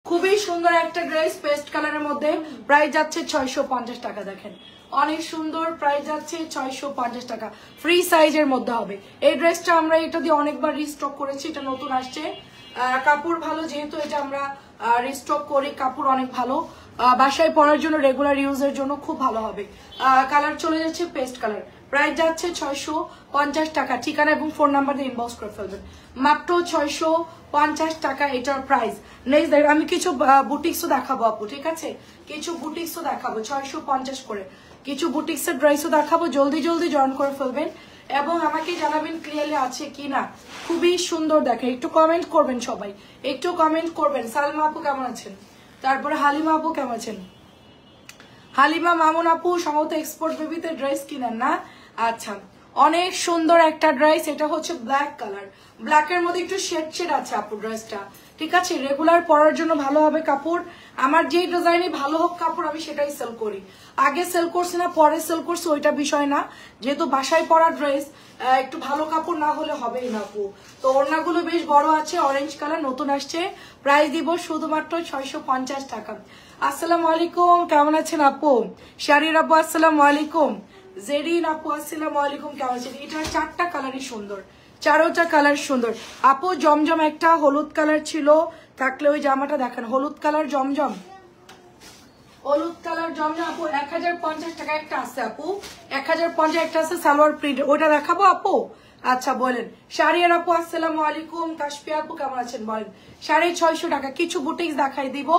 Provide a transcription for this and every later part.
খুবই সুন্দর একটা ড্রেস পেস্ট কালারের মধ্যে প্রাইস যাচ্ছে 650 টাকা। দেখেন অনেক সুন্দর, প্রাইস যাচ্ছে 650 টাকা, ফ্রি সাইজের মধ্যে হবে এই ড্রেসটা। আমরা এটা দিয়ে অনেকবার রিস্টক করেছি, এটা নতুন আসছে, কাপড় ভালো যেহেতু এটা আমরা রিস্টক করি, কাপড় অনেক ভালো, বাসায় পরার জন্য রেগুলার ইউজের জন্য খুব ভালো হবে। কালার চলে যাচ্ছে পেস্ট কালার, প্রাইস যাচ্ছে 650 টাকা। ঠিকানা এবং ফোন নাম্বার দিয়ে ইনবক্স করে ফেলবেন, মাত্র 650 টাকা এটার প্রাইস। নেক্সট আমি কিছু বুটিক্সও দেখাবো আপু, ঠিক আছে, কিছু বুটিক্সও দেখাবো 650 করে, কিছু বুটিক্সের ড্রেসও দেখাবো, জলদি জলদি জয়েন করে ফেলবেন এবং আমাকে জানাবেন ক্লিয়ারলি আছে কিনা। খুবই সুন্দর দেখেন, একটু কমেন্ট করবেন সবাই, একটু কমেন্ট করবেন। সালমা আপু কেমন আছেন, তারপরে হালিমা আপু কেমন আছেন, হালিমা মামুন আপু সম্ভবত এক্সপোর্ট বেবিতে ড্রেস কিনেন না। আচ্ছা, অনেক সুন্দর একটা ড্রেস, এটা হচ্ছে ব্ল্যাক কালার, ব্ল্যাকের মধ্যে একটু শেড শেড আছে আপু ড্রেসটা, ঠিক আছে, রেগুলার পরার জন্য ভালো হবে কাপড়। আমার যেই ডিজাইনে ভালো হোক কাপড় আমি সেটাই সেল করি, আগে সেল করছি না পরে সেল করছি ওইটা বিষয় না, যেহেতু বাসায় পরা ড্রেস একটু ভালো কাপড় না হলে হবেই না আপু। তো ওড়নাগুলো বেশ বড় আছে, অরেঞ্জ কালার নতুন আসছে, প্রাইস দিব শুধুমাত্র 650 টাকা। আসসালামু আলাইকুম, কেমন আছেন আপু? শারির আপু আসসালামু আলাইকুম, জেরিন আপু আসসালামু আলাইকুম, কেমন আছেন? এটার চারটা কালারই সুন্দর, চারোটা কালার সুন্দর আপু। জমজম একটা হলুদ কালার ছিল, থাকলে ওই জামাটা দেখেন, হলুদ কালার জমজম, হলুদ কালার জমজম আপু 1050 টাকা একটা আছে আপু, 1050 একটা আছে সালোয়ার প্রিন্ট, ওটা দেখাবো আপু? আচ্ছা বলেন। শাড়িয়ার আপু আসসালামু আলাইকুম, কাশফিয়া আপু কেমন আছেন বলেন। 650 টাকা। কিছু বুটিক্স দেখাই দিব,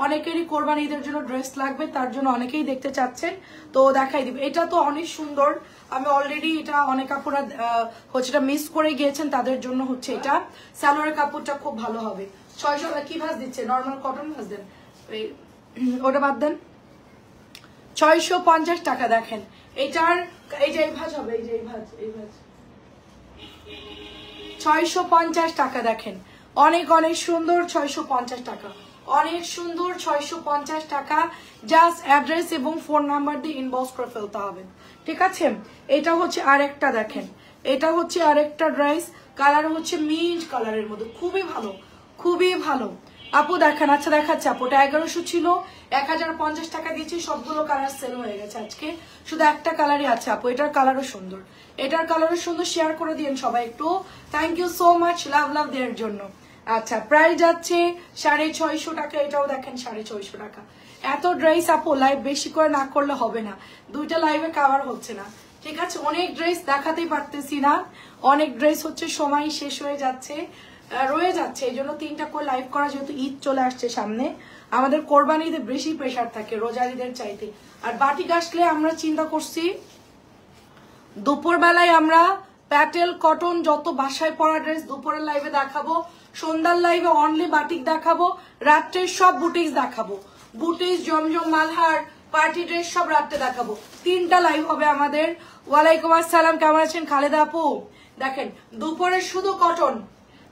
অনেকেরই কোরবানি ঈদের জন্য ড্রেস লাগবে, তার জন্য অনেকেই দেখতে চাচ্ছেন, তো দেখাই দিব। এটা তো অনেক সুন্দর, আমি অলরেডি এটা অনেক কাপড়া হচ্ছে এটা মিস করে গিয়েছেন, তাদের জন্য হচ্ছে এটা সালোয়ারের কাপড়টা খুব ভালো হবে। 600 কি ভাঁজ দিচ্ছে, নর্মাল কটন ভাঁজ দেন, ওটা বাদ দেন। 650 টাকা। দেখেন এটার এই যে এই ভাঁজ হবে, এই যে এই ভাঁজ, এই ভাঁজ 650 টাকা। দেখেন অনেক অনেক সুন্দর, 650 টাকা, অনেক সুন্দর, 650 টাকা। জাস্ট অ্যাড্রেস এবং ফোন নাম্বার দিয়ে ইনবক্স করে ফেলতে হবে, ঠিক আছে। এটা হচ্ছে আরেকটা, দেখেন এটা হচ্ছে আরেকটা ড্রেস, কালার হচ্ছে মিন্ট কালারের মধ্যে, খুবই ভালো, খুবই ভালো আপু। দেখেন, আচ্ছা দেখাচ্ছে আপু, ওটা 1100 ছিল, 1050 টাকা দিয়েছি, সবগুলো কালার সেল হয়ে গেছে আজকে, শুধু একটা কালারই আছে আপু। এটার কালারও সুন্দর, এটার কালারও সুন্দর, শেয়ার করে দিন সবাই একটু, থ্যাংক ইউ সো মাচ, লাভ লাভ দেওয়ার জন্য। আচ্ছা, প্রাইস যাচ্ছে 650 টাকা, এটাও দেখেন 650 টাকা। এত ড্রেস আপু লাইভ বেশি করে না করলে হবে না, দুইটা লাইভে কভার হচ্ছে না, ঠিক আছে। অনেক ড্রেস দেখাতেই পারতেছি না, অনেক ড্রেস হচ্ছে সময় শেষ হয়ে যাচ্ছে, রয়ে যাচ্ছে, এই জন্য 3টা করে লাইভ করা, যেহেতু ঈদ চলে আসছে সামনে, আমাদের কোরবানি ঈদে বেশি প্রেশার থাকে রোজার ঈদের চাইতে। আর বাটিক আসলে আমরা চিন্তা করছি দুপুর বেলায় আমরা প্যাটেল কটন যত বাসায় পরা ড্রেস দুপুরের লাইভে দেখাবো, সন্ধ্যার লাইভে অনলি বাটিক দেখাবো, রাত্রের সব বুটিক্স দেখাবো, বুটিক্স জমজম মালহার পার্টি ড্রেস সব রাত্রে দেখাবো। 3টা লাইভ হবে আমাদের। ওয়ালাইকুম আসসালাম, কেমন আছেন খালেদা আপু? দেখেন দুপুরে শুধু কটন,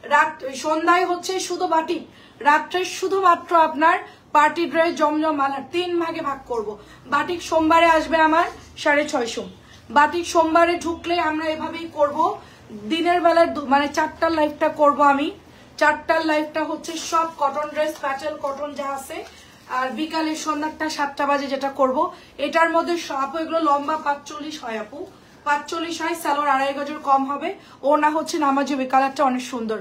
রাত সন্ধ্যায় হচ্ছে শুধু বাটিক, রাত্রে শুধুমাত্র আপনার পার্টি ড্রেস জমজম মালহার। 3 ভাগে ভাগ করব। বাটিক সোমবারে আসবে আমার 650, বাটিক সোমবারে ঢুকলে আমরা এভাবেই করব, দিনের বেলায় মানে 4টার লাইভটা করব আমি, 4টার লাইভটা হচ্ছে সব কটন ড্রেস প্যাটেল কটন যা আছে, আর বিকালে সন্ধ্যাটা 7টা বাজে যেটা করব। এটার মধ্যে আপু এগুলো লম্বা 45 হয় আপু, 45 হয়, সালোয়ার 2.5 গজের কম হবে, ও না হচ্ছে নামাজি, কালারটা অনেক সুন্দর।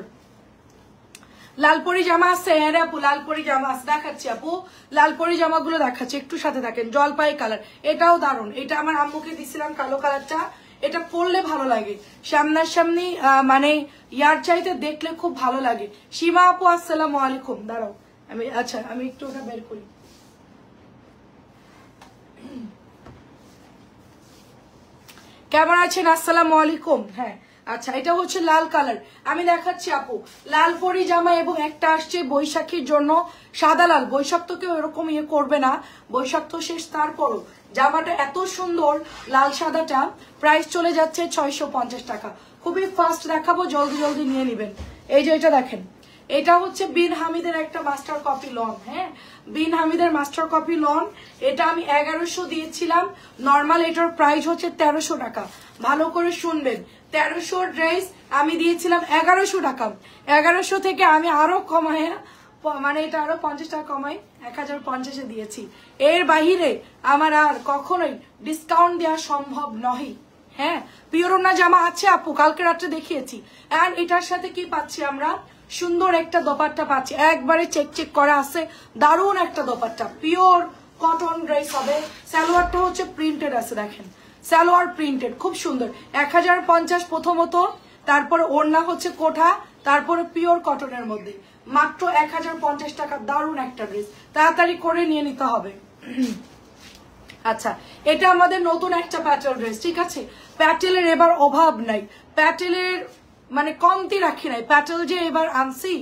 লালপরি জামা আছে, হ্যাঁ রে আপু লালপরি জামা আছে, দেখাচ্ছি আপু লালপরি জামাগুলো দেখাচ্ছি, একটু সাথে দেখেন। জলপাই কালার, এটাও দারুণ, এটা আমার আম্মুকে দিছিলাম কালো কালারটা, এটা পরলে ভালো লাগে, সামনাসামনি মানে ইয়ার চাইতে দেখলে খুব ভালো লাগে। সীমা আপু আসসালামু আলাইকুম, দাঁড়াও আমি, আচ্ছা আমি একটু ওটা বের করি। কেমন আছেন? আসসালামু আলাইকুম। হ্যাঁ আচ্ছা, এটা হচ্ছে লাল কালার, আমি দেখাচ্ছি আপু লাল পরি জামা, এবং একটা আসছে বৈশাখীর জন্য সাদা লাল। বৈশাখ তো কেউ এরকম ইয়ে করবে না, বৈশাখ তো শেষ, তারপরও জামাটা এত সুন্দর লাল সাদাটা, প্রাইস চলে যাচ্ছে 650 টাকা। খুবই ফাস্ট দেখাবো, জলদি জলদি নিয়ে নেবেন। এই যে এটা দেখেন, এটা হচ্ছে বিন হামিদের একটা মাস্টার কপি লন, হ্যাঁ বিন হামিদের মাস্টার কপি লন, এটা আমি 1100 দিয়েছিলাম নর্মাল, এটার প্রাইস হচ্ছে 1300 টাকা। ভালো করে শুনবেন, 1300 ড্রেস আমি দিয়েছিলাম 1100 টাকা, 1100 থেকে আমি আরো কমায় মানে এটা আরো 50 টাকা কমাই 1050-এ দিয়েছি। এর বাহিরে আমার আর কখনোই ডিসকাউন্ট দেওয়া সম্ভব নয়। হ্যাঁ, পিওর ওড়না জামা আছে আপু, কালকে রাত্রে দেখিয়েছি। এন্ড এটার সাথে কি পাচ্ছি আমরা, সুন্দর একটা দোপাট্টা পাচ্ছি, একবারে চেক চেক করা আছে, দারুণ একটা দোপাট্টা, পিওর কটন ড্রেস হবে। সালোয়ারটা হচ্ছে প্রিন্টেড আছে, দেখেন সালোয়ার প্রিন্টেড, খুব সুন্দর। 1050 প্রথমত, তারপরে ওড়না হচ্ছে কোঠা, তারপরে পিওর কটনের মধ্যে মাত্র 1050 টাকা। দারুণ একটা ড্রেস, তাড়াতাড়ি করে নিয়ে নিতে হবে। আচ্ছা, এটা আমাদের নতুন একটা প্যাটেল ড্রেস, ঠিক আছে। প্যাটেলের এবার অভাব নাই, প্যাটেলের মানে কমতি রাখি নাই। প্যাটেল যে এবার আনছি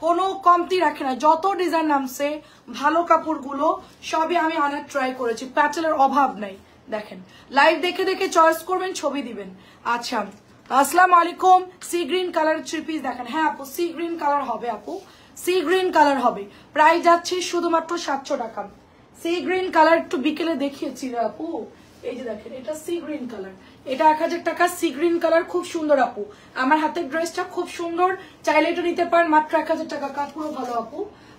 কোনো কমতি রাখি নাই, যত ডিজাইন নামছে ভালো কাপড়গুলো সবই আমি আনার ট্রাই করেছি, প্যাটেলের অভাব নাই। দেখেন লাইভ দেখে দেখে চয়েস করবেন, ছবি দিবেন। আচ্ছা, আসসালামু আলাইকুম। সি গ্রিন কালার 3 পিস দেখেন। হ্যাঁ আপু, সি গ্রিন কালার হবে আপু, সি গ্রিন কালার হবে। প্রাইস যাচ্ছে শুধুমাত্র 700 টাকা। সি গ্রিন কালার একটু বিকেলে দেখিয়েছি রে আপু, এই যে দেখেন এটা সি গ্রিন কালার, এটা 1000 টাকা। সি গ্রিন কালার খুব সুন্দর আপু, আমার হাতের ড্রেসটা খুব সুন্দর, চাইলে এটা নিতে পারেন মাত্র 1000 টাকা। কাপড়ও ভালো আপু,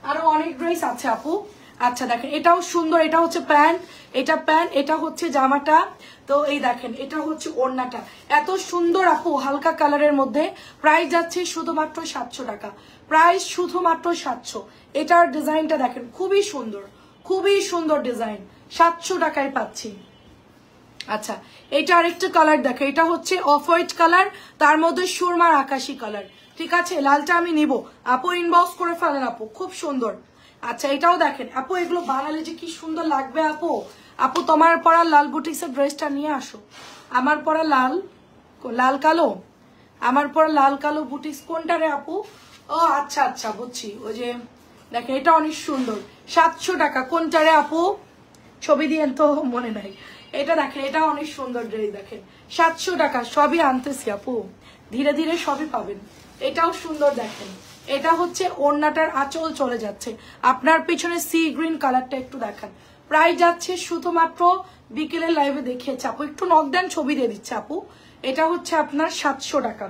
আরো অনেক ড্রেস আছে আপু। আচ্ছা দেখেন এটাও সুন্দর, এটা হচ্ছে প্যান্ট, এটা প্যান্ট, এটা হচ্ছে জামাটা। তো এই দেখেন এটা হচ্ছে ওড়নাটা, এত সুন্দর আপু, হালকা কালারের মধ্যে। প্রাইস যাচ্ছে শুধুমাত্র 700 টাকা, প্রাইস শুধুমাত্র 700। এটার ডিজাইনটা দেখেন খুবই সুন্দর, খুবই সুন্দর ডিজাইন, 700 টাকায় পাচ্ছি। আচ্ছা, এটা আরেকটা কালার দেখো, এটা হচ্ছে অফ হোয়াইট কালার, তার মধ্যে সুরমার আকাশি কালার, ঠিক আছে। লালটা আমি নিব আপু, ইনবক্স করে ফেলেন আপু, খুব সুন্দর। আচ্ছা, এটাও দেখেন আপু, এগুলো বানালে যে কি সুন্দর লাগবে আপু। আপু তোমার পরা লাল বুটিক্সের ড্রেসটা নিয়ে আসো, আমার পরা লাল লাল কালো, আমার পরা লাল কালো বুটিক্স কোনটা রে আপু? ও আচ্ছা আচ্ছা বুঝছি, ওই যে দেখেন এটা অনেক সুন্দর, 700 টাকা। কোনটা রে আপু? ছবি দিয়েন তো, মনে নাই। এটা দেখেন, এটা অনেক সুন্দর ড্রেস, দেখেন 700 টাকা। সবই আনতেছি আপু, ধীরে ধীরে সবই পাবেন। এটাও সুন্দর দেখেন, এটা হচ্ছে ওড়নাটার আঁচল চলে যাচ্ছে। আপনার পিছনে সি গ্রিন কালারটা একটু দেখান। প্রাইস যাচ্ছে শুধুমাত্র, বিকেলের লাইভে দেখিয়েছে আপু, একটু নক দেন, ছবি দিয়ে দিচ্ছে আপু। এটা হচ্ছে আপনার 700 টাকা,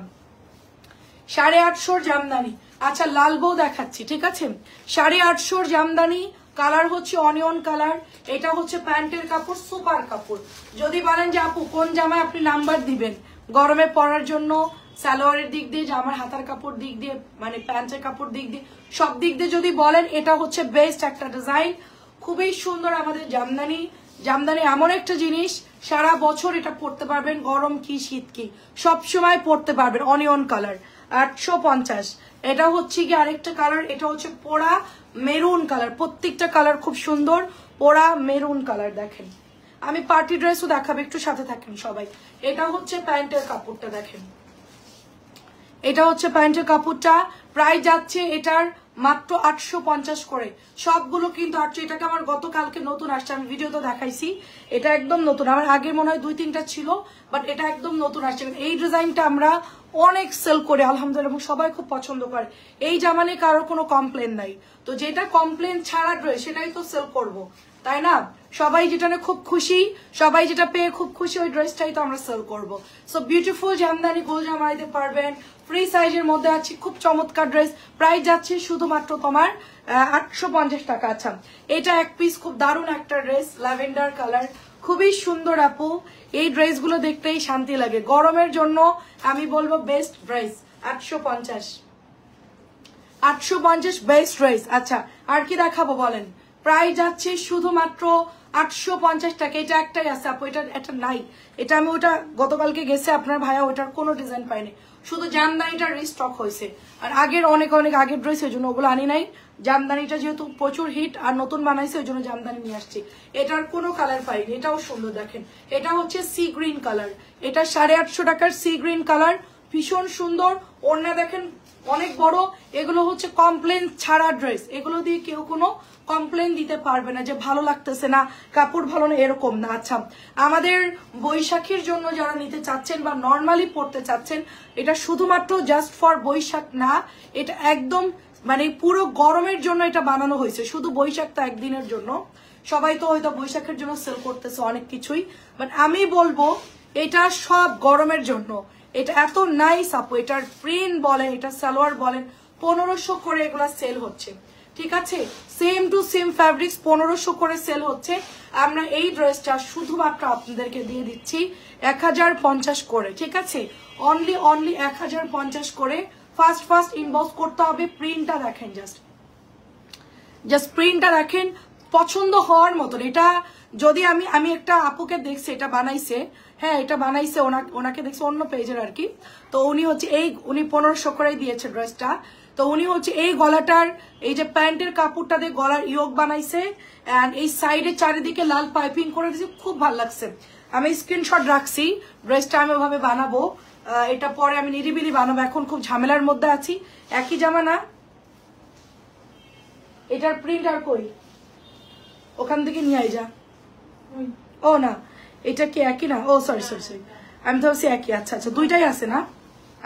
850 জামদানি। আচ্ছা, লাল বউ দেখাচ্ছি, ঠিক আছে। 850 জামদানি, কালার হচ্ছে অনিয়ন কালার। এটা হচ্ছে প্যান্টের কাপড়, সুপার কাপড়। যদি বলেন যে আপু কোন জামায় আপনি নাম্বার দিবেন গরমে পরার জন্য, সালোয়ারের দিক দিয়ে, জামার হাতার কাপড় দিক দিয়ে, মানে প্যান্টের কাপড় দিক দিয়ে, সব দিক দিয়ে যদি বলেন, এটা হচ্ছে বেস্ট একটা ডিজাইন, খুবই সুন্দর আমাদের জামদানি। জামদানি এমন একটা জিনিস, সারা বছর এটা পরতে পারবেন, গরম কি শীত কি সব সময় পরতে পারবেন। Onion colour 850। এটা হচ্ছে কি আরেকটা কালার, এটা হচ্ছে পোড়া মেরুন কালার। প্রত্যেকটা কালার খুব সুন্দর, পোড়া মেরুন কালার। দেখেন আমি পার্টি ড্রেসও দেখাবো, একটু সাথে থাকেন সবাই। এটা হচ্ছে প্যান্টের কাপড়টা, দেখেন এটা হচ্ছে প্যান্টের কাপড়টা। প্রাইস যাচ্ছে এটার মাত্র 850 করে, সবগুলো কিন্তু 800। এটাকে আমার গতকালকে নতুন আসছে, আমি ভিডিওতে দেখাইছি, এটা একদম নতুন। আমার আগে মনে হয় 2-3টা ছিল, বাট এটা একদম নতুন আসছে। এই ডিজাইনটা আমরা অনেক সেল করে আলহামদুলিল্লাহ, এবং সবাই খুব পছন্দ করে। এই জামা নিয়ে কারোর কোনো কমপ্লেন নাই, তো যেটা কমপ্লেন ছাড়া ড্রেস সেটাই তো সেল করব, তাই না? সবাই যেটা নিয়ে খুব খুশি, সবাই যেটা পেয়ে খুব খুশি, ওই ড্রেসটাই তো আমরা সেল করব। সো বিউটিফুল জামদানি, গোল জামা দিতে পারবেন, ফ্রি সাইজের মধ্যে আছে, খুব চমৎকার ড্রেস। প্রাইস যাচ্ছে শুধুমাত্র তোমার 850 টাকা। আচ্ছা, এটা এক পিস, খুব দারুণ একটা ড্রেস, ল্যাভেন্ডার কালার, খুবই সুন্দর আপু। এই ড্রেসগুলো দেখতেই শান্তি লাগে, গরমের জন্য আমি বলবো বেস্ট ড্রেস। 850 best dress. আচ্ছা, আর কি দেখাবো বলেন? প্রাইস যাচ্ছে শুধুমাত্র 850 টাকা। এটা একটাই আছে আপু, এটা নাই। এটা আমি ওটা গতকালকে গেছে আপনার ভাইয়া, ওটার কোনো ডিজাইন পাইনি, শুধু জামদানিটা রিস্টক হয়েছে। আর আগের অনেক আগের ড্রেস, ওই জন্য ওগুলো আনি নাই। জামদানিটা যেহেতু প্রচুর হিট আর নতুন বানাইছে, ওই জন্য জামদানি নিয়ে আসছি। এটার কোনো কালার পাইনি, এটাও সুন্দর দেখেন। এটা হচ্ছে সি গ্রিন কালার, এটা 850 টাকার সি গ্রিন কালার, ভীষণ সুন্দর। ওড়না দেখেন অনেক বড়। এগুলো হচ্ছে কমপ্লেন ছাড়া ড্রেস, এগুলো দিয়ে কেউ কোনো কমপ্লেন দিতে পারবে না যে ভালো লাগতেছে না, কাপড় ভালো না, এরকম না। আচ্ছা, আমাদের বৈশাখীর জন্য যারা নিতে চাচ্ছেন বা নর্মালি পড়তে চাচ্ছেন, এটা শুধুমাত্র জাস্ট ফর বৈশাখ না, এটা একদম মানে পুরো গরমের জন্য এটা বানানো হয়েছে, শুধু বৈশাখটা একদিনের জন্য। সবাই তো হয়তো বৈশাখের জন্য সেল করতেছে অনেক কিছুই, বাট আমি বলবো এটা সব গরমের জন্য। এটা এত নাইস আপু, এটার প্রিন্ট বলেন, এটা সালোয়ার বলেন, 1500 করে এগুলা সেল হচ্ছে, ঠিক আছে, সেম টু সেম ফ্যাব্রিক্স 1500 করে সেল হচ্ছে, আমরা এই ড্রেসটা শুধুমাত্র আপনাদেরকে দিয়ে দিচ্ছি 1050 করে। ঠিক আছে, অনলি 1050 করে। ফার্স্ট ইনবক্স করতে হবে। প্রিন্টটা দেখেন, জাস্ট প্রিন্টটা দেখেন, পছন্দ হওয়ার মতন। এটা যদি আমি একটা আপুকে দেখছি, এটা বানাইছে, হ্যাঁ এটা বানাইছে, ওনাকে দেখছি অন্য পেজের আর কি। তো উনি হচ্ছে উনি 1500 করে দিয়েছে ড্রেসটা। তো উনি হচ্ছে এই গলাটার, এই যে প্যান্টের কাপড়টা দিয়ে গলার ইয়োগ বানাইছে, এন্ড এই সাইডে চারিদিকে লাল পাইপিং করে দিয়েছে, খুব ভালো লাগছে। আমি স্ক্রিনশট রাখছি, ড্রেসটা আমি ওভাবে বানাবো, এটা পরে আমি নিরিবিলি বানাবো, এখন খুব ঝামেলার মধ্যে আছি। একই জামা না, এটার প্রিন্ট আর কই, ওখান থেকে নিয়ে আই যা। ও না, এটা কি একই না? ও সরি, আমি তো ভাবছি একই। আচ্ছা দুইটাই আছে না?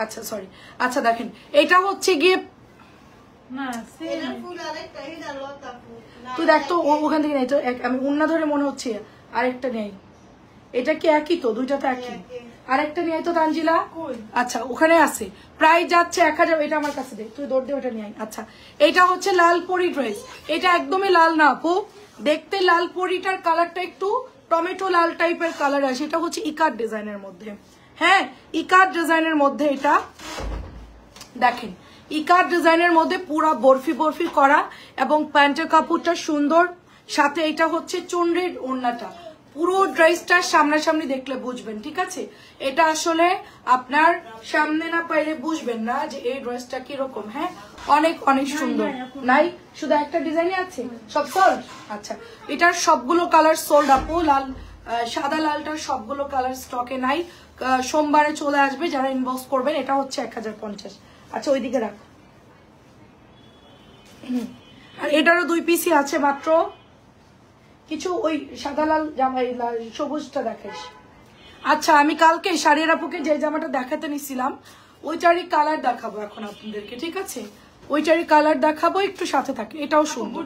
আচ্ছা সরি। আচ্ছা দেখেন, এটা হচ্ছে গিয়ে তুই দেখ তো ওখান থেকে নেই তো, আমি উন্না ধরে মনে হচ্ছে আরেকটা নেই। এটা কি একই তো? দুইটা তো একই। আরেকটা নিয়ে তো তানজিলা। আচ্ছা ওখানে আছে, প্রাইস যাচ্ছে 1000। এটা আমার কাছে দে, তুই দৌড় দে, ওটা নিয়ে আয়। আচ্ছা এটা হচ্ছে লাল পরি ড্রেস, এটা একদমই লাল না আপু, দেখতে লাল পরিটার কালারটা একটু টমেটো লাল টাইপের কালার আছে। এটা হচ্ছে ইকার ডিজাইনের মধ্যে, হ্যাঁ ইকার ডিজাইনের মধ্যে। এটা দেখেন, ইকার ডিজাইনের মধ্যে পুরা বরফি করা, এবং প্যান্টের কাপড়টা সুন্দর, সাথে এটা হচ্ছে চুনরির ওড়নাটা। পুরো ড্রেসটা সামনাসামনি দেখলে বুঝবেন। ঠিক আছে, এটা আসলে আপনার সামনে না পাইলে বুঝবেন না যে এই ড্রেসটা কিরকম। হ্যাঁ অনেক সুন্দর। নাই শুধু একটা ডিজাইনই আছে, সব সোল্ড। আচ্ছা এটার সবগুলো কালার সোল্ড আপু, লাল সাদা লালটার সবগুলো কালার স্টকে নাই, সোমবারে চলে আসবে যারা ইনবক্স করবেন। এটা হচ্ছে 1050। আচ্ছা ওইদিকে রাখ। আর এটারও 2 পিসই আছে মাত্র কিছু, ওই সাদা লাল জামা, সবুজটা দেখাইস। আচ্ছা আমি কালকে শাড়ির আপুকে যে জামাটা দেখাতে নিছিলাম, ওইটারই কালার দেখাবো এখন আপনাদেরকে। ঠিক আছে, ওইটারই কালার দেখাবো, একটু সাথে থাকে। এটাও সুন্দর।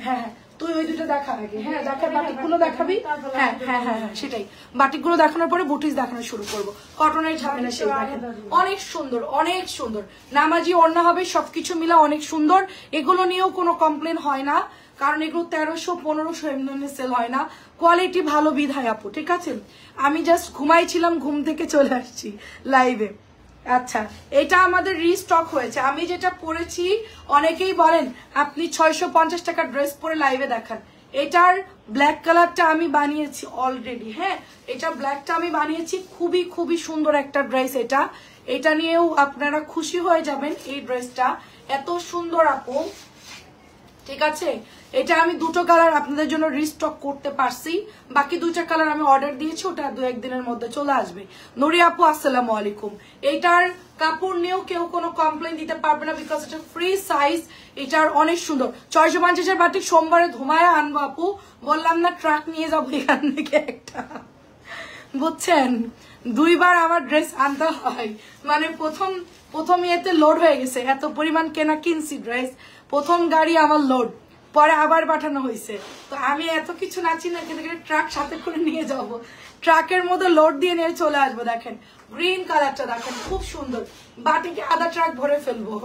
হ্যাঁ তুই ওই দুটো দেখা আগে। হ্যাঁ দেখা, বাটিকগুলো দেখাবি। হ্যাঁ সেটাই, বাটিকগুলো দেখানোর পরে বুটিস দেখানো শুরু করবো। কটনের ঝামেলা সেই দেখেন, অনেক সুন্দর নামাজি ওড়না হবে, সবকিছু মিলা অনেক সুন্দর। এগুলো নিয়েও কোনো কমপ্লেন হয় না, কারণ এগুলো 1300-1500 এমনি সেল হয় না, কোয়ালিটি ভালো বিধায় আপু। ঠিক আছে, আমি জাস্ট ঘুমাইছিলাম, ঘুম থেকে চলে আসছি লাইভে। আচ্ছা এটা আমাদের রিস্টক হয়েছে। আমি যেটা পরেছি, অনেকেই বলেন আপনি 650 টাকা ড্রেস পরে লাইভে দেখান। এটার ব্ল্যাক কালারটা আমি বানিয়েছি অলরেডি। হ্যাঁ এটা ব্ল্যাকটা আমি বানিয়েছি, খুবই সুন্দর একটা ড্রেস। এটা নিয়েও আপনারা খুশি হয়ে যাবেন, এই ড্রেসটা এত সুন্দর আপু। ঠিক আছে, এটা আমি দুটো কালার আপনাদের জন্য রিস্টক করতে পারছি, বাকি দুইটা কালার আমি অর্ডার দিয়েছি, ওটা 2-1 দিনের মধ্যে চলে আসবে। নুরি আপু আসসালামু আলাইকুম। এটার কাপড় নিয়েও কেউ কোনো কমপ্লেন দিতে পারবে না, বিকজ এটা ফ্রি সাইজ। এটার অনেক সুন্দর। 650 বাটিক সোমবারে ধুমায় আনবো আপু, বললাম না ট্রাক নিয়ে যাবো এখান থেকে একটা, বুঝছেন? 2 বার আমার ড্রেস আনতে হয়, মানে প্রথম ইয়েতে লোড হয়ে গেছে, এত পরিমাণ কিনছি ড্রেস, প্রথম গাড়ি আমার লোড, পরে আবার পাঠানো হয়েছে। তো আমি এত কিছু নাচি না, ট্রাক সাথে করে নিয়ে যাব, ট্রাকের মধ্যে লোড দিয়ে নিয়ে চলে আসবো। দেখেন গ্রিন কালারটা দেখেন, খুব সুন্দর। বাটিকে আধা ট্রাক ভরে ফেলবো,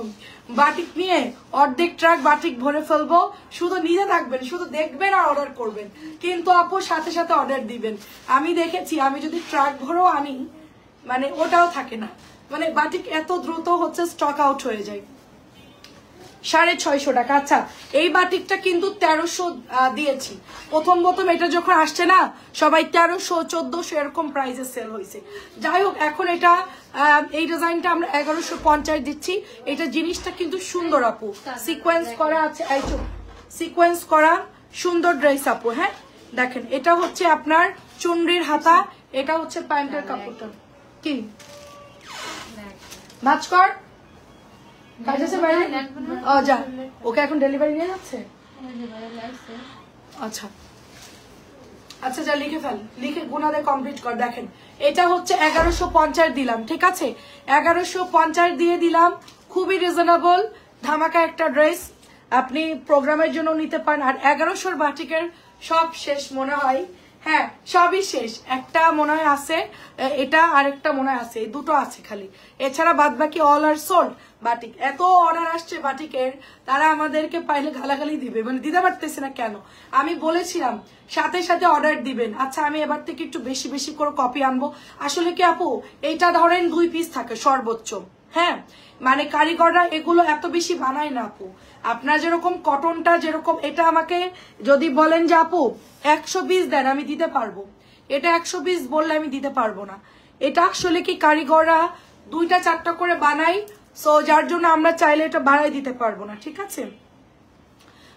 বাটিক নিয়ে অর্ধেক ট্রাক বাটিক ভরে ফেলবো। শুধু নিজে থাকবেন, শুধু দেখবেন আর অর্ডার করবেন, কিন্তু আপু সাথে অর্ডার দিবেন। আমি দেখেছি, আমি যদি ট্রাক ভরেও আনি, মানে ওটাও থাকে না, মানে বাটিক এত দ্রুত হচ্ছে স্টক আউট হয়ে যায়। 650 টাকা। আচ্ছা এই বাটিকটা কিন্তু 1300 দিয়েছি প্রথম এটা যখন আসছে না, সবাই 1300-1400 এরকম প্রাইসে সেল হয়েছে। যাই হোক, এখন এটা এই ডিজাইনটা আমরা 1150 দিচ্ছি। এটা জিনিসটা কিন্তু সুন্দর আপু, সিকোয়েন্স করা আছে, সিকোয়েন্স করা সুন্দর ড্রেস আপু। হ্যাঁ দেখেন, এটা হচ্ছে আপনার চুনরির হাতা, এটা হচ্ছে প্যান্টের কাপড়টা। কি ভাজ কর যা, ওকে এখন ডেলিভারি নিয়ে যাচ্ছে। আচ্ছা যা লিখে ফেল, লিখে গুনাদে কমপ্লিট কর। দেখেন এটা হচ্ছে 1150 দিলাম। ঠিক আছে, 1150 দিয়ে দিলাম, খুবই রিজনেবল, ধামাকা একটা ড্রেস, আপনি প্রোগ্রামের জন্য নিতে পারেন। আর 1100 বাটিকের সব শেষ মনে হয়, হ্যাঁ সবই শেষ, একটা মনে হয় আছে, এটা আরেকটা মনে হয় আছে, এই দুটো আছে খালি, এছাড়া বাদ বাকি অল আর সোল্ড। বাটিক এত অর্ডার আসছে বাটিকের, তারা আমাদেরকে পাইলে গালাগালি দিবে, মানে দিতে পারতেছে না কেন। আমি বলেছিলাম সাথে সাথে অর্ডার দিবেন। আচ্ছা আমি এবার থেকে একটু বেশি বেশি করে কপি আনবো। আসলে কি আপু, এইটা ধরেন 2 পিস থাকে সর্বোচ্চ, হ্যাঁ, মানে কারিগররা এগুলো এত বেশি বানায় না আপু। আপনার যেরকম কটনটা যেরকম, এটা আমাকে যদি বলেন যে আপু 100 পিস দেন, আমি দিতে পারবো। এটা 100 পিস বললে আমি দিতে পারবো না। এটা আসলে কি কারিগররা 2টা 4টা করে বানাই, সো যার জন্য আমরা চাইলে এটা বাড়াই দিতে পারবো না, ঠিক আছে।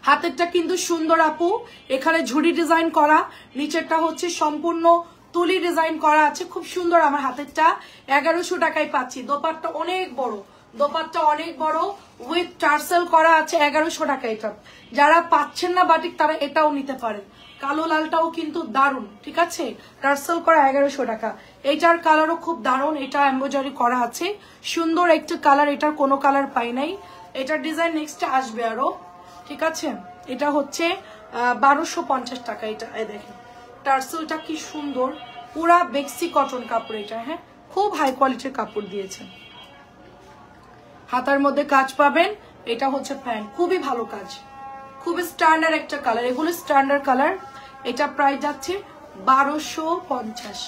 হাতেরটা কিন্তু সুন্দর আপু, এখানে ঝুড়ি ডিজাইন করা, নিচেরটা হচ্ছে সম্পূর্ণ তুলি ডিজাইন করা আছে, খুব সুন্দর। আমার হাতেরটা 1100 টাকায় পাচ্ছি। দোপাট্টা অনেক বড়, দোপাট্টা অনেক বড়, উইথ টার্সেল করা আছে, 1100 টাকা। এটা যারা পাচ্ছেন না বাটিক তারা এটাও নিতে পারেন। কালো লালটাও কিন্তু দারুন, ঠিক আছে, টার্সেল করা 1100 টাকা। এইটার কালারও খুব দারুন, এটা এমব্রয়ডারি করা আছে, সুন্দর একটা কালার, এটার কোনো কালার পাই নাই। এটার ডিজাইন নেক্সট আসবে আরো, ঠিক আছে। এটা হচ্ছে 1250 টাকা। এটা দেখেন টার্সেলটা কি সুন্দর, পুরা বেক্সি কটন কাপড় এটা, হ্যাঁ, খুব হাই কোয়ালিটির কাপড় দিয়েছে। হাতার মধ্যে কাজ পাবেন, এটা হচ্ছে প্যান্ট, খুবই ভালো কাজ, খুবই স্ট্যান্ডার্ড একটা কালার, এগুলো স্ট্যান্ডার্ড কালার। এটা প্রাইস যাচ্ছে 1250।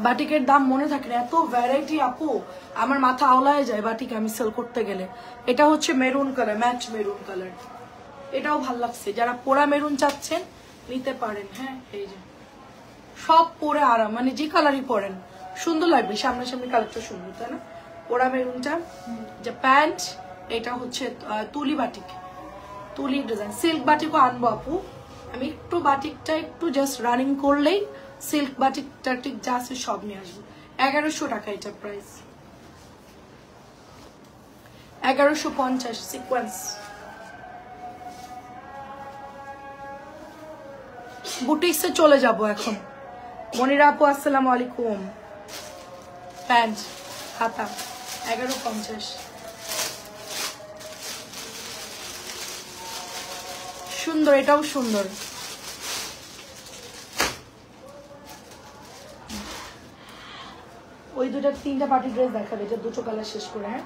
বাটিকের দাম মনে থাকে না, এত ভ্যারাইটি আপু, আমার মাথা আওলায় যায় বাটিক আমি সেল করতে গেলে। এটা হচ্ছে maroon colour, match maroon colour, এটাও ভাল লাগছে। যারা পোড়া মেরুন চাচ্ছেন নিতে পারেন, হ্যাঁ, এই যে সব পরে আরাম, মানে যে কালারই পরেন সুন্দর লাগবে, সামনাসামনি কালারটা সুন্দর, তাই না। পোড়া মেরুনটা যে প্যান্ট, এটা হচ্ছে তুলি বাটিক, তুলি ডিজাইন। সিল্ক বাটিকও আনবো আপু, আমি একটু বাটিকটা একটু জাস্ট রানিং করলেই সিল্ক বাটিকটা ঠিক যা আছে সব নিয়ে আসবো। 1100 টাকা এটা প্রাইস, 1150 সিকোয়েন্স। বুটিক্সে চলে যাব এখন। মনিরা আপু আসসালামু আলাইকুম। প্যান্ট হাতা 1150, সুন্দর, এটাও সুন্দর। ওই দুটা 3টা পার্টি ড্রেস দেখাবে, এটা 2টো কালার শেষ করে, হ্যাঁ।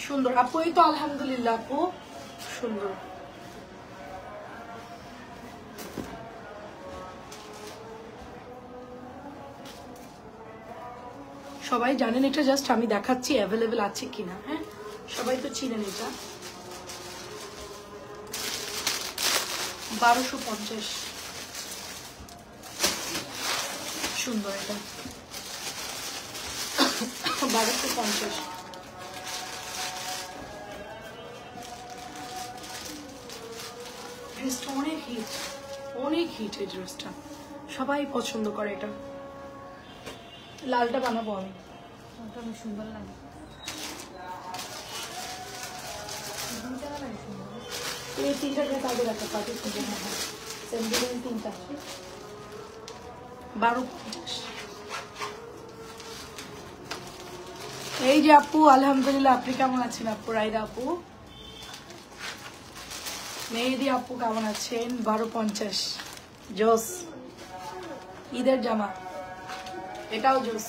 সুন্দর আপু, এই তো আলহামদুলিল্লাহ আপু, সুন্দর। সবাই জানেন এটা, জাস্ট আমি দেখাচ্ছি অ্যাভেলেবেল আছে কিনা, হ্যাঁ, সবাই তো চিনেন এটা। 1250, সুন্দর, এটা 1250। ড্রেসটা অনেক হিট, অনেক হিট এই ড্রেসটা, সবাই পছন্দ করে এটা। লালটা বানাবো আমি, অনেক সুন্দর লাগে। এই 3টা ড্রেস আগে রাখা পার্টি সুন্দর না হয়, সেম ডিজাইন 3টা, 1250। এই যে আপু আলহামদুলিল্লাহ, আপনি কেমন আছেন আপু? রাইদা আপু, মেহেদি আপু কেমন আছেন? 1250 জোস, ঈদের জামা, এটাও জোস।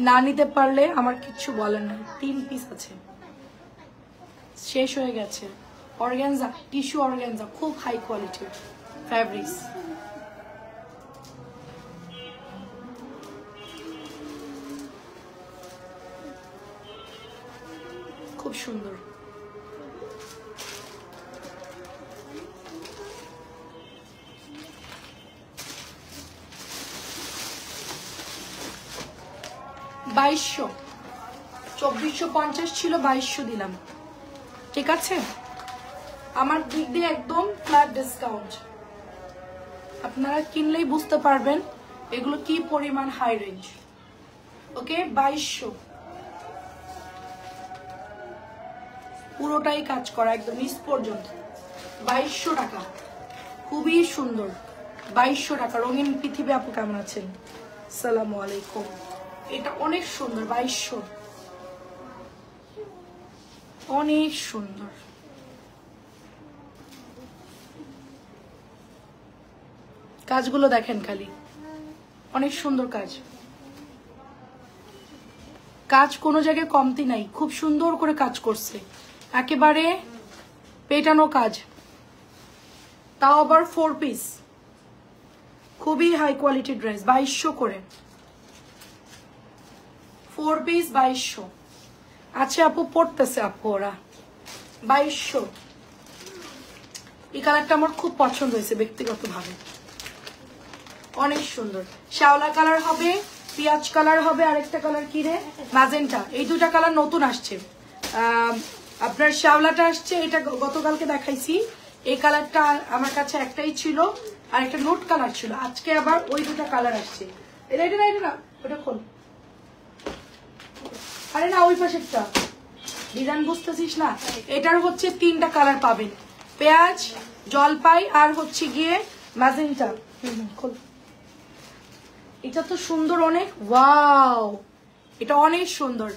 না নিতে পারলে আমার কিচ্ছু বলার নাই, 3 পিস আছে, শেষ হয়ে গেছে। অর্গানজা, টিস্যু অর্গানজা, খুব হাই কোয়ালিটির ফ্যাব্রিক্স, খুব সুন্দর। $2200, 2450 ছিল, 2200 দিলাম, ঠিক আছে। আমার দিক দিয়ে একদম ফ্ল্যাট ডিসকাউন্ট, আপনারা কিনলেই বুঝতে পারবেন এগুলো কি পরিমাণ হাই রেঞ্জ। ওকে 2200, পুরোটাই কাজ করা একদম নিচ পর্যন্ত। 2200 টাকা, খুবই সুন্দর। 2200 টাকা। রঙিন পৃথিবী আপু কেমন আছেন? আসসালামু আলাইকুম। এটা অনেক সুন্দর। 2200, অনেক সুন্দর। কাজগুলো দেখেন খালি, অনেক সুন্দর কাজ। কাজ কোনো জায়গায় কমতি নাই, খুব সুন্দর করে কাজ করছে, একেবারে পেটানো কাজ, তাও আবার 4 পিস, খুবই হাই কোয়ালিটি ড্রেস। 2200 করে 4 পিস 2200। আচ্ছা আপু পড়তেছে আপু ওরা। 2200। এই কালারটা আমার খুব পছন্দ হয়েছে ব্যক্তিগতভাবে, অনেক সুন্দর। শ্যাওলা কালার হবে, পিঁয়াজ কালার হবে, আরেকটা কালার কি রে, ম্যাজেন্টা। এই দুটা কালার নতুন আসছে। আপনার শ্যাওলাটা আসছে, এটা গতকালকে দেখাইছি। এই কালারটা আমার কাছে একটাই ছিল, আর একটা নোট কালার ছিল। আজকে আবার ওই দুটা কালার আসছে। এটা না, এটা না, ওটা খোল। আরে না, ওই পাশেরটা ডিজাইন বুঝতেছিস না। এটার হচ্ছে 3টা কালার পাবেন, পেঁয়াজ, জলপাই, আর হচ্ছে গিয়ে ম্যাজেন্টা। খোল। এটা তো সুন্দর অনেক, ওয়াও, এটা অনেক সুন্দর।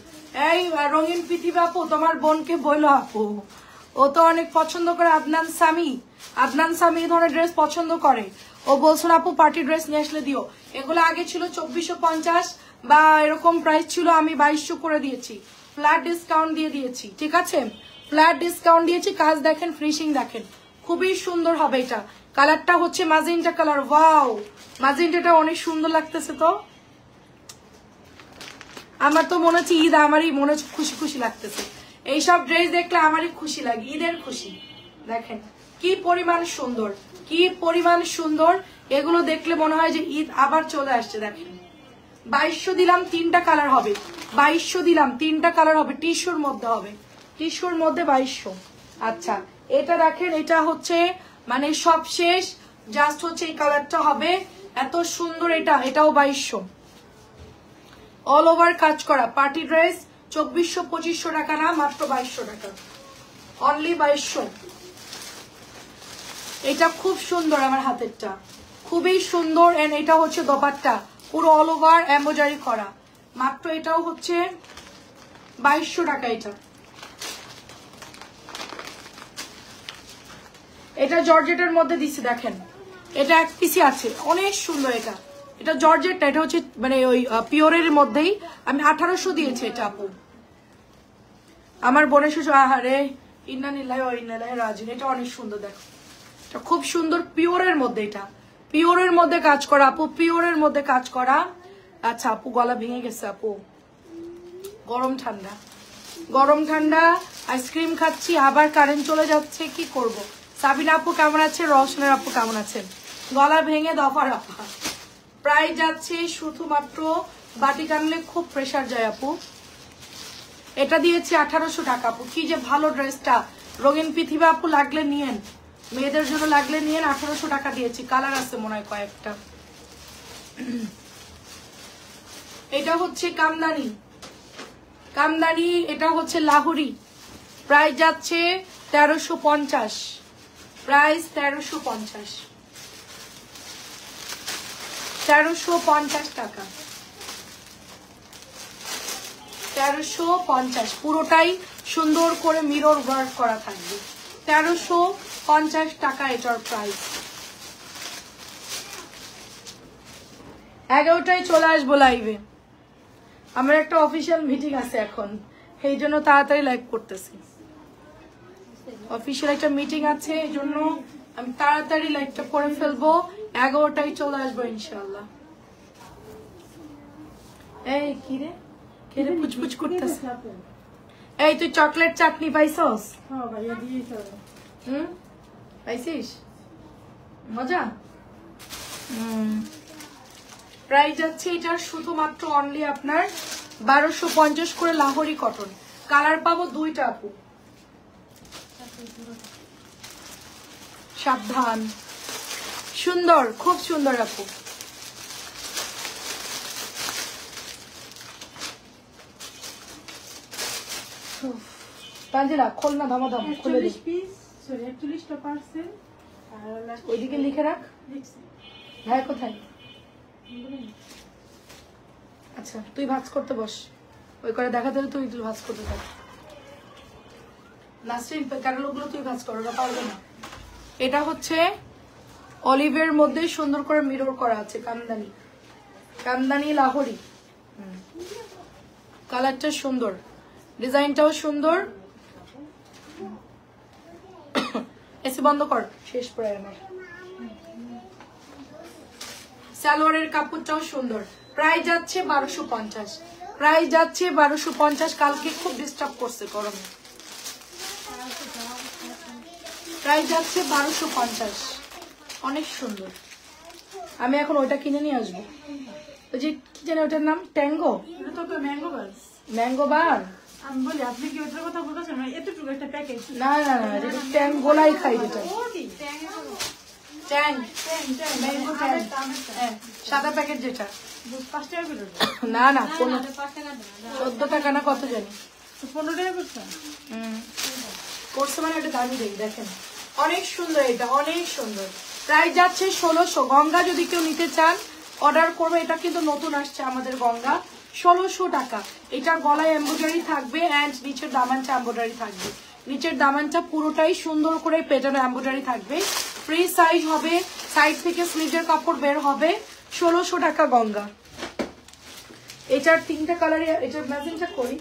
এই রঙিন পৃথিবী আপু, তোমার বোনকে বইলো আপু, ও তো অনেক পছন্দ করে। আদনান সামি এই ধরনের ড্রেস পছন্দ করে। ও বলছিল আপু পার্টি ড্রেস নিয়ে আসলে দিও। এগুলো আগে ছিল 2450 বা এরকম প্রাইস ছিল, আমি 2200 করে দিয়েছি, ফ্ল্যাট ডিসকাউন্ট দিয়ে দিয়েছি। ঠিক আছে, ফ্ল্যাট ডিসকাউন্ট দিয়েছি। কাজ দেখেন, ফিনিশিং দেখেন, খুবই সুন্দর হবে। এটা কালারটা হচ্ছে ম্যাজেন্টা কালার। ওয়াও, ম্যাজেন্টাটা অনেক সুন্দর লাগতেছে। তো আমার তো মনে হচ্ছে ঈদ, আমারই মনে হচ্ছে খুশি খুশি লাগতেছে। এইসব ড্রেস দেখলে আমারই খুশি লাগে, ঈদের খুশি। দেখেন কি পরিমাণ সুন্দর, কি পরিমাণ সুন্দর। এগুলো দেখলে মনে হয় যে ঈদ আবার চলে আসছে। দেখেন 2200 দিলাম, 3টা কালার হবে। 2200 দিলাম, 3টা কালার হবে, টিস্যুর মধ্যে হবে, টিস্যুর মধ্যে 2200। আচ্ছা এটা দেখেন, এটা হচ্ছে মানে সব শেষ, জাস্ট হচ্ছে এই কালারটা হবে, এত সুন্দর। এটাও 2200, অল ওভার কাজ করা পার্টি ড্রেস। 2400-2500 টাকা না, মাত্র 2200 টাকা, অনলি 2200। এটা খুব সুন্দর, আমার হাতেরটা খুবই সুন্দর। এন্ড এটা হচ্ছে দোপাট্টা, পুরো অল ওভার এমব্রয়ডারি করা, মাত্র এটাও হচ্ছে 2200 টাকা। এটা জর্জেটের মধ্যে দিচ্ছি, দেখেন এটা এক পিসি আছে, অনেক সুন্দর। এটা জর্জেটটা, এটা হচ্ছে মানে ওই পিওরের মধ্যেই। আমি 1800 দিয়েছি এটা আপু। আমার বোনের শ্বশুর, আহারে ইন্নানিল্লাহি ওয়া ইন্না ইলাইহি রাজিউন। এটা অনেক সুন্দর, দেখো এটা খুব সুন্দর, পিওরের মধ্যে। এটা পিওরের মধ্যে কাজ করা আপু, পিওরের মধ্যে কাজ করা। আচ্ছা আপু গলা ভেঙে গেছে আপু, গরম ঠান্ডা, গরম ঠান্ডা, আইসক্রিম খাচ্ছি, আবার কারেন্ট চলে যাচ্ছে, কি করব। সাবিনা আপু কেমন আছে? রওশনের আপু কেমন আছেন? গলা ভেঙে দফার আপা। প্রায় যাচ্ছে শুধুমাত্র বাটি টানলে খুব প্রেসার যায় আপু। এটা দিয়েছি 1800 টাকা আপু। কি যে ভালো ড্রেসটা, রঙিন পৃথিবী আপু, লাগলে নিয়েন, মেয়েদের জন্য লাগলে নিয়েন। 1800 টাকা দিয়েছি, কালার আছে মনে হয় কয়েকটা। এটা হচ্ছে কামদানি, কামদানি, এটা হচ্ছে লাহোরি। প্রাইস যাচ্ছে 1350, প্রাইস 1350, 1350 টাকা, 1350। পুরোটাই সুন্দর করে মিরর ওয়ার্ক করা থাকবে, 1350 টাকা এটার প্রাইস। 11টায় চলে আসবো লাইভে, আমার একটা অফিসিয়াল মিটিং আছে এখন, এই জন্য তাড়াতাড়ি লাইভ করতেছি। অফিসিয়াল একটা মিটিং আছে, এই জন্য আমি তাড়াতাড়ি লাইভটা করে ফেলবো। 11টায় চলে আসবো ইনশাল্লাহ। এই কিরে কিরে পুচপুচ করতেছে? এই তুই চকলেট চাটনি পাইছস? পাইছিস? মজা। প্রাইস যাচ্ছে এটার শুধুমাত্র অনলি আপনার 1250 করে, লাহোরি কটন। কালার পাবো 2টা আপু, সাবধান। সুন্দর, খুব সুন্দর আপু। তানজিলা খোল না, ধামাধাম খুলে দে। 41 পিস, সরি 41টা পার্সেল। আর ওইদিকে লিখে রাখ। লিখছি। ভাই কোথায়? আচ্ছা তুই ভাঁজ করতে বস, ওই করে দেখা দিলে তুই ভাঁজ করতে থাক। নাসরিন ক্যাটালগুলো তুই ভাঁজ কর, ওরা পারবে না। এটা হচ্ছে অলিভের মধ্যে সুন্দর করে মিরর করা আছে, কামদানি, কামদানি লাহোরি। কালারটা সুন্দর, ডিজাইনটাও সুন্দর। এসি বন্ধ কর, শেষ প্রায় আমার। সালোয়ারের কাপড়টাও সুন্দর। প্রাইস যাচ্ছে 1250, প্রাইস যাচ্ছে 1250। কালকে খুব ডিস্টার্ব করছে গরমে। প্রাইস যাচ্ছে 1250, অনেক সুন্দর। আমি এখন ওইটা কিনে নিয়ে আসবো। ওই যে কি জানি ওটার নাম, ট্যাঙ্গো, এটা তো ম্যাঙ্গো বাস। ম্যাঙ্গো বার। আমি বলি আপনি কি ওটার কথা বলতেছেন? মানে এতটুকু একটা প্যাকেজ। না না না, যেটা ট্যাঙ্গোলাই খাই, যেটা ট্যাং, ম্যাঙ্গো ট্যাং, হ্যাঁ সাদা প্যাকেট যেটা। 5 টাকা করে। না না 14 টাকা না কত জানি, 15 টাকা করছে। করছে মানে ওটা দামি দেই। দেখেন অনেক সুন্দর, এটা অনেক সুন্দর। প্রাইস যাচ্ছে 1600। গঙ্গা যদি কেউ নিতে চান অর্ডার করবে। এটা কিন্তু নতুন আসছে আমাদের গঙ্গা, 1600 টাকা। এটার গলায় এমব্রয়ডারি থাকবে অ্যান্ড নিচের দামানটা এমব্রয়ডারি থাকবে। নিচের দামানটা পুরোটাই সুন্দর করে পেটানো এমব্রয়ডারি থাকবে। ফ্রি সাইজ হবে, সাইড থেকে স্লিভের কাপড় বের হবে। 1600 টাকা গঙ্গা। এটার 3টা কালারে, এটার ম্যাজেন্টা করি।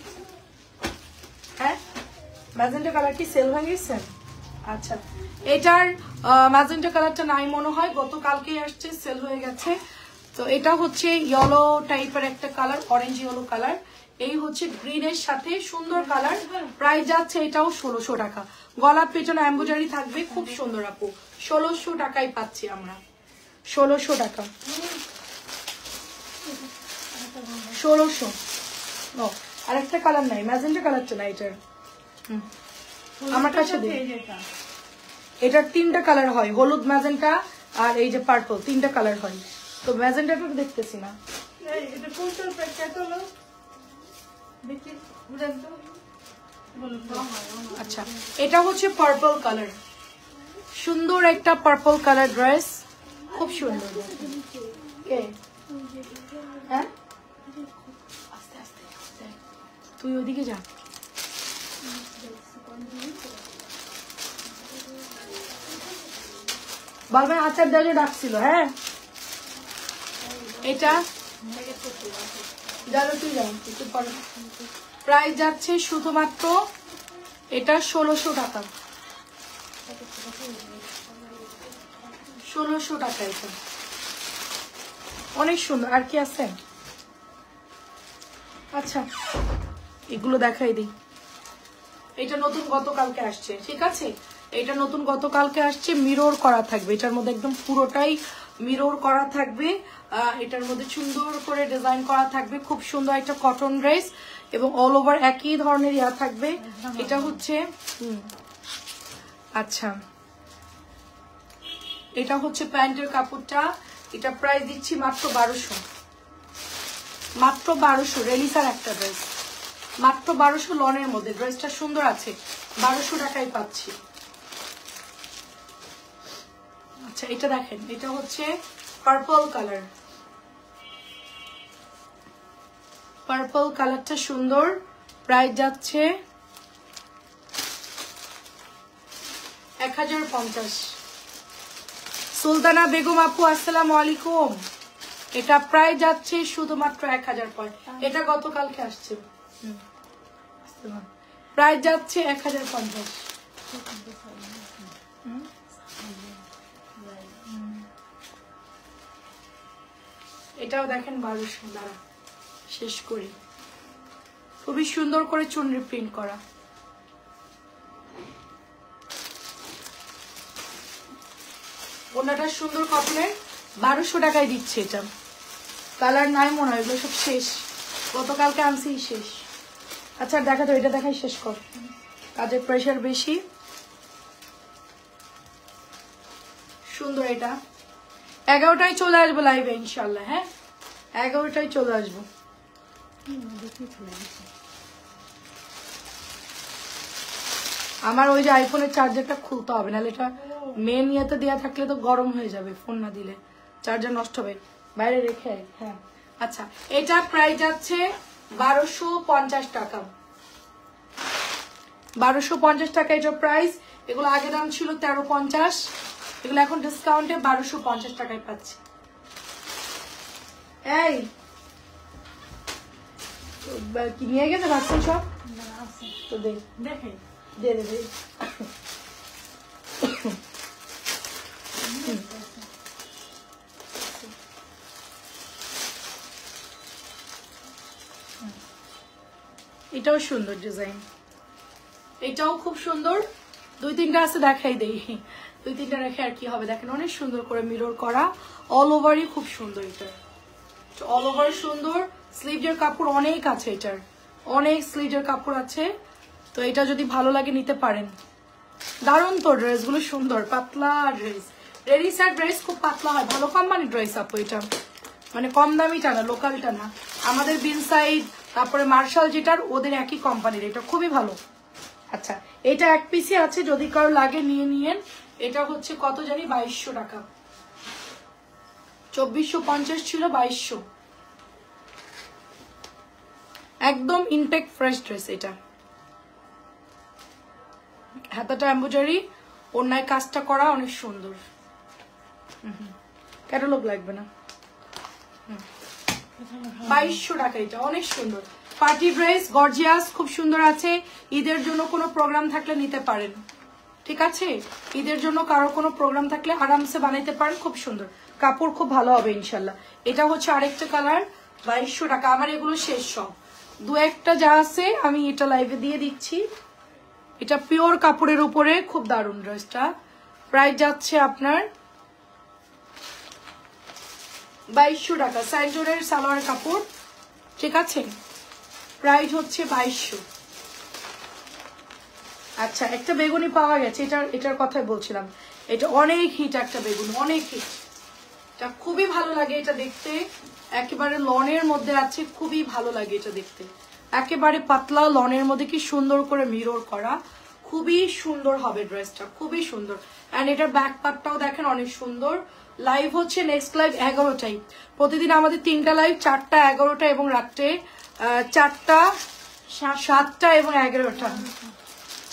হ্যাঁ ম্যাজেন্টা কালার কি সেল হয়ে গেছে? আচ্ছা এটার ম্যাজেন্টা কালারটা নাই মনে হয়, গতকালকে আসছে, সেল হয়ে গেছে। তো এটা হচ্ছে ইয়েলো টাইপের একটা কালার, অরেঞ্জ ইয়েলো কালার। এই হচ্ছে গ্রিনের সাথে সুন্দর কালার। প্রাইস যাচ্ছে এটাও 1600 টাকা। গলা পেছনে এমব্রয়ডারি থাকবে, খুব সুন্দর আপু। 1600 টাকায় পাচ্ছি আমরা, 1600 টাকা। 1600। ও আরেকটা কালার নাই, ম্যাজেন্টা কালারটা নাই এটার। আমার কাছে দে। এটার 3টা কালার হয়, হলুদ, ম্যাজেন্টা আর এই যে পার্পল, 3টা কালার হয়। তো ম্যাজেন্টাটা দেখতেছি না। এটা কোনটা প্যাকেট হলো? দেখি বুঝেন তো। আচ্ছা এটা হচ্ছে পার্পল কালার, সুন্দর একটা পার্পল কালার ড্রেস, খুব সুন্দর। কে? হ্যাঁ আস্তে আস্তে আস্তে, তুই ওইদিকে যা। বাবা আচার ডালে ডাকছিল। হ্যাঁ এটা জানো, তুই জানো একটু পরে। প্রাইস যাচ্ছে শুধুমাত্র এটা 1600 টাকা, 1600 টাকা। এটা অনেক সুন্দর। আর কি আছে? আচ্ছা এগুলো দেখাই দিই। এটা নতুন গতকালকে আসছে, ঠিক আছে? এটা নতুন গতকালকে আসছে, মিরর করা থাকবে এটার মধ্যে, একদম পুরোটাই মিরর করা থাকবে। এটার মধ্যে সুন্দর করে ডিজাইন করা থাকবে, খুব সুন্দর একটা কটন ড্রেস এবং অল ওভার একই ধরনের ইয়া থাকবে। এটা হচ্ছে আচ্ছা এটা হচ্ছে প্যান্টের কাপড়টা। এটা প্রাইস দিচ্ছি মাত্র 1200, মাত্র 1200। রেলিসার একটা ড্রেস, মাত্র 1200 লনের মধ্যে। ড্রেসটা সুন্দর আছে, 1200 টাকায় পাচ্ছি। আচ্ছা এটা দেখেন, এটা হচ্ছে পার্পল কালার, পার্পল কালারটা সুন্দর। প্রাইস যাচ্ছে 1050। সুলতানা বেগম আপু আসসালামু আলাইকুম। এটা প্রাইস যাচ্ছে শুধুমাত্র 1000। এটা গতকালকে আসছে। প্রাইস যাচ্ছে 1050। এটাও দেখেন 1200। দ্বারা শেষ করি, খুবই সুন্দর করে চুনরি প্রিন্ট করা। ওনাটা সুন্দর কটনের, 1200 টাকায় দিচ্ছে। এটা কালার নাই মনে হয়, এগুলো সব শেষ, গতকালকে আনছি শেষ। আচ্ছা দেখা তো, এটা দেখাই শেষ কর, কাজের প্রেশার বেশি। সুন্দর। এটা 11টায় চলে আসবো লাইভে ইনশাল্লাহ। হ্যাঁ 11টায় চলে আসবো। আমার ওই যে আইফোনের চার্জারটা খুলতে হবে, নাহলে এটা মেন ইয়েতে দেওয়া থাকলে তো গরম হয়ে যাবে, ফোন না দিলে চার্জার নষ্ট হবে। বাইরে রেখে আই। হ্যাঁ আচ্ছা, এটা প্রাইস যাচ্ছে 1250 টাকা। 1250 টাকা এটা প্রাইস। এগুলো আগে দাম ছিল 1350, এগুলো এখন ডিসকাউন্টে 1250 টাকায় পাচ্ছি। এই কি নিয়ে গেছে ভাবছেন সব? তো দেখে দে দে দে। এটাও সুন্দর ডিজাইন, এটাও খুব সুন্দর। 2-3টা আছে, দেখাই দেই। 2-3টা রেখে আর কি হবে, দেখেন অনেক সুন্দর করে মিরর করা, অল ওভারই খুব সুন্দর। এটা অল ওভার সুন্দর। স্লিভের কাপড় অনেক আছে, এটার অনেক স্লিভের কাপড় আছে। তো এটা যদি ভালো লাগে নিতে পারেন। দারুণ তো ড্রেসগুলো সুন্দর, পাতলা ড্রেস। রেডিসার ড্রেস খুব পাতলা হয়, ভালো কোম্পানি ড্রেস আপু এটা, মানে কম দামিটা না, লোকালটা না। আমাদের বিন সাইড, তারপরে মার্শাল যেটার, ওদের একই কোম্পানির, এটা খুবই ভালো। আচ্ছা, এটা এক পিসি আছে, যদি কারো লাগে নিয়ে নিয়েন। এটা হচ্ছে কত জানি, 2200 টাকা। 2450 ছিল, 2200। একদম ইনটেক ফ্রেশ ড্রেস এটা। হাতাটা এমব্রয়ডারি, ওড়নায় কাজটা করা অনেক সুন্দর। ক্যাটালগ লাগবে না। 2200 টাকা, এটা অনেক সুন্দর পার্টি ড্রেস, গর্জিয়াস, খুব সুন্দর আছে। ঈদের জন্য কোনো প্রোগ্রাম থাকলে নিতে পারেন, ঠিক আছে? ঈদের জন্য কারো কোনো প্রোগ্রাম থাকলে আরামসে বানাইতে পারেন, খুব সুন্দর কাপড়, খুব ভালো হবে ইনশাল্লাহ। এটা হচ্ছে আরেকটা কালার, 2200 টাকা। আমার এগুলো শেষ সব, 2-1টা যা আছে আমি এটা লাইভে দিয়ে দিচ্ছি। এটা পিওর কাপড়ের উপরে, খুব দারুণ ড্রেসটা। প্রাইস যাচ্ছে আপনার 2200 টাকা। সাইজরের সালোয়ার কাপড়, ঠিক আছে? প্রাইস হচ্ছে 2200। আচ্ছা, একটা বেগুনি পাওয়া গেছে, এটার কথাই বলছিলাম। এটা অনেক হিট একটা বেগুনি, অনেক হিট। এটা খুবই ভালো লাগে এটা দেখতে, একেবারে লনের মধ্যে আছে, খুবই ভালো লাগে এটা দেখতে। একেবারে পাতলা লনের মধ্যে কি সুন্দর করে মিরর করা, খুবই সুন্দর হবে ড্রেসটা, খুবই সুন্দর। এন্ড এটার ব্যাক পার্টটাও দেখেন অনেক সুন্দর। লাইভ হচ্ছে নেক্সট লাইভ 11টায়। প্রতিদিন আমাদের 3টা লাইভ, 4টা, 11টা এবং রাত্রে 4টা, 7টা এবং 11টা।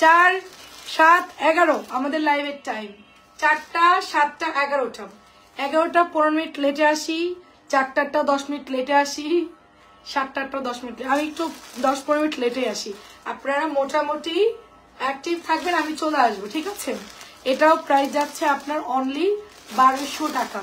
4, 7, 11 আমাদের লাইভের টাইম। 4টা, 7টা, 11টা। 11টা 15 মিনিট লেটে আসি, 4টারটা 10 মিনিট লেটে আসি, 7টারটা 10 মিনিট, আমি একটু 10-15 মিনিট লেটে আসি। আপনারা মোটামুটি অ্যাক্টিভ থাকবেন, আমি চলে আসবো, ঠিক আছে? এটাও প্রাইস যাচ্ছে আপনার অনলি 1200 টাকা।